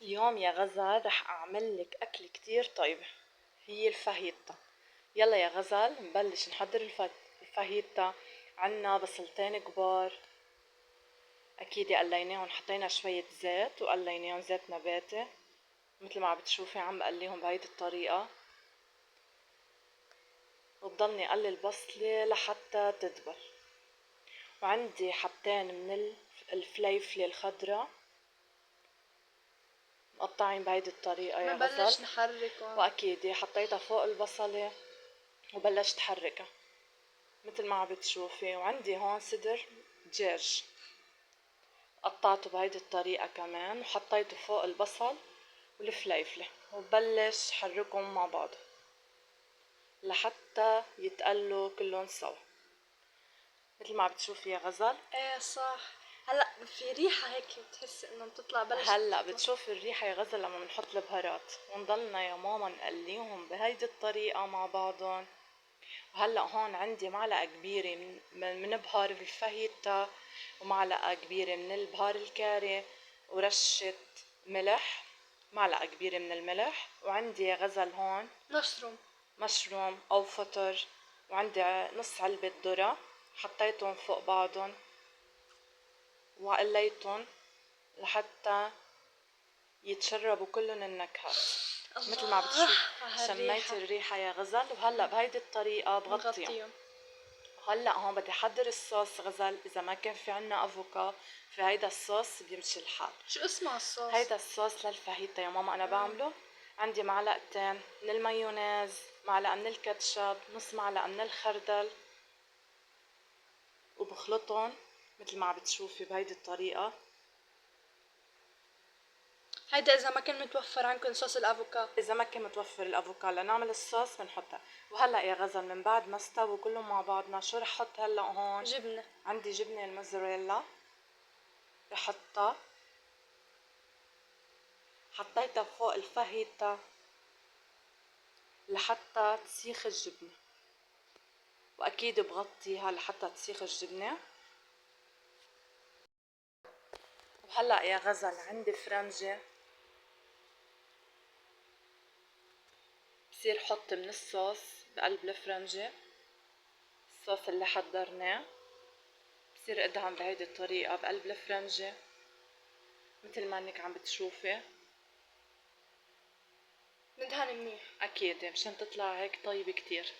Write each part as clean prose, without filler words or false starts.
اليوم يا غزل رح أعمل لك أكل كتير طيبة. هي الفاهيتا. يلا يا غزل نبلش نحضر الفاهيتا. عنا بصلتين كبار، أكيد قليناهم، حطينا شوية زيت وقليناهم زيت نباتي مثل ما عم بتشوفي عم بقليهم بهيدي الطريقة، وبضلني قلي البصلة لحتى تدبل. وعندي حبتين من الفليفلة الخضراء مقطعين بهيدي الطريقة يا غزل، بنبلش نحركهم. وأكيد حطيتها فوق البصلة وبلشت حركها مثل ما عم بتشوفي. وعندي هون صدر دجاج قطعته بهيدي الطريقة كمان وحطيته فوق البصل والفليفلة، وبلش حركهم مع بعض لحتى يتقلوا كلهم سوا مثل ما عم بتشوفي يا غزل. ايه صح. هلا في ريحة هيك بتحس انه بتطلع هلا تطلع. بتشوفي الريحة يا غزل لما بنحط البهارات، ونضلنا يا ماما نقليهم بهيدي الطريقة مع بعضهم. وهلا هون عندي معلقة كبيرة من بهار الفاهيتا، ومعلقة كبيرة من البهار الكاري، ورشة ملح، معلقة كبيرة من الملح. وعندي يا غزل هون مشروم أو فطر، وعندي نص علبة ذرة حطيتهم فوق بعضهم وقليتهم لحتى يتشربوا كلهم النكهات مثل ما عم الله بتشوف. شميت هالريحة. الريحة يا غزل. وهلا بهيدي الطريقة بغطيهم. نغطيهم. وهلا هون بدي احضر الصوص غزل. اذا ما كان في عنا افوكا، في هيدا الصوص بيمشي الحال. شو اسمها الصوص؟ هيدا الصوص للفاهيتا يا ماما انا بعمله. عندي معلقتين من المايونيز، معلقة من الكاتشب، نص معلقة من الخردل، وبخلطهم مثل ما عم بتشوفي بهيدي الطريقة. هيدا اذا ما كان متوفر عندكم صوص الافوكا. اذا ما كان متوفر الافوكا لنعمل الصوص بنحطها. وهلا يا غزل من بعد ما استووا كلهم مع بعضنا، شو رح احط هلا هون؟ جبنة. عندي جبنة الموزاريلا رح احطها، حطيتها فوق الفاهيتا لحتى تسيخ الجبنة، واكيد بغطيها لحتى تسيخ الجبنة. وهلا يا غزل عندي فرنجة، بصير حط من الصوص بقلب الفرنجة، الصوص اللي حضرناه بصير ادهن بهيدي الطريقة بقلب الفرنجة مثل ما انك عم بتشوفي. ندهن منيح. اكيد مشان تطلع هيك طيبة كتير.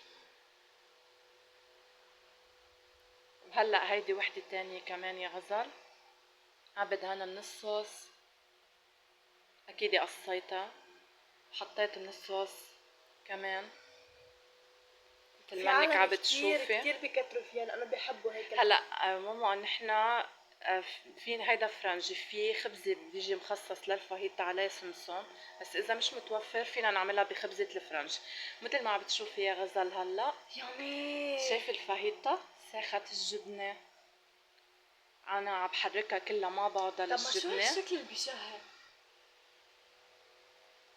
وهلا هيدي وحدة تانية كمان يا غزل عم بدهنها من الصوص، اكيد قصيتها وحطيت من الصوص كمان مثل في ما انك عم عالم كتير بتشوفي. كتير بكتروا فيها لانه بيحبوا هيك هلا ماما نحنا في هيدا فرنجي، في خبزة بيجي مخصص للفاهيتا عليه سمسم، بس إذا مش متوفر فينا نعملها بخبزة الفرنج مثل ما عم بتشوفي يا غزل. هلا يامي. شايف الفاهيتا ساخت الجبنة، أنا عم بحركها كلها مع بعضها طب ما شو للجبنة. هالشكل اللي بيشهي؟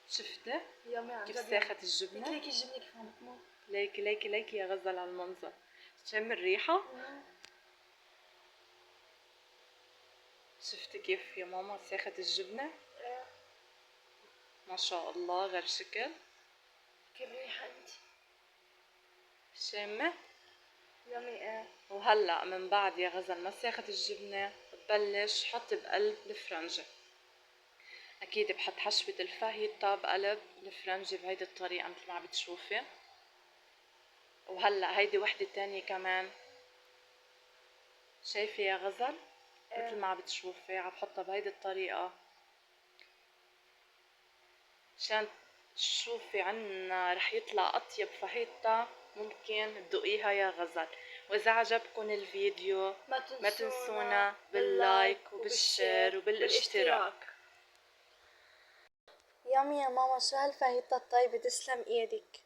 شفتي يامي عن كيف جد يامي. ساخت الجبنة؟ ليكي الجبنة كيف عم تموت. ليكي ليكي ليكي يا غزل على المنظر، شم الريحة. شفتي كيف يا ماما ساخت الجبنة؟ إيه. ما شاء الله غير شكل. كيف ريحة انت. شامة. يامي ايه. وهلا من بعد يا غزل ما ساخت الجبنة ببلش حط بقلب الفرنجة. اكيد بحط حشوة الفاهيتا بقلب الفرنجة بهيدي الطريقة مثل ما عم بتشوفي. وهلا هيدي وحدة تانية كمان، شايفة يا غزل مثل ما عم بتشوفي عم بحطها بهيدي الطريقة مشان تشوفي عنا رح يطلع اطيب فاهيتا ممكن تدوقيها يا غزل. واذا عجبكن الفيديو ما تنسونا باللايك وبالشير وبالاشتراك. والاشتراك. يامي يا ماما شو هالفاهيتا الطيبة، تسلم ايدك.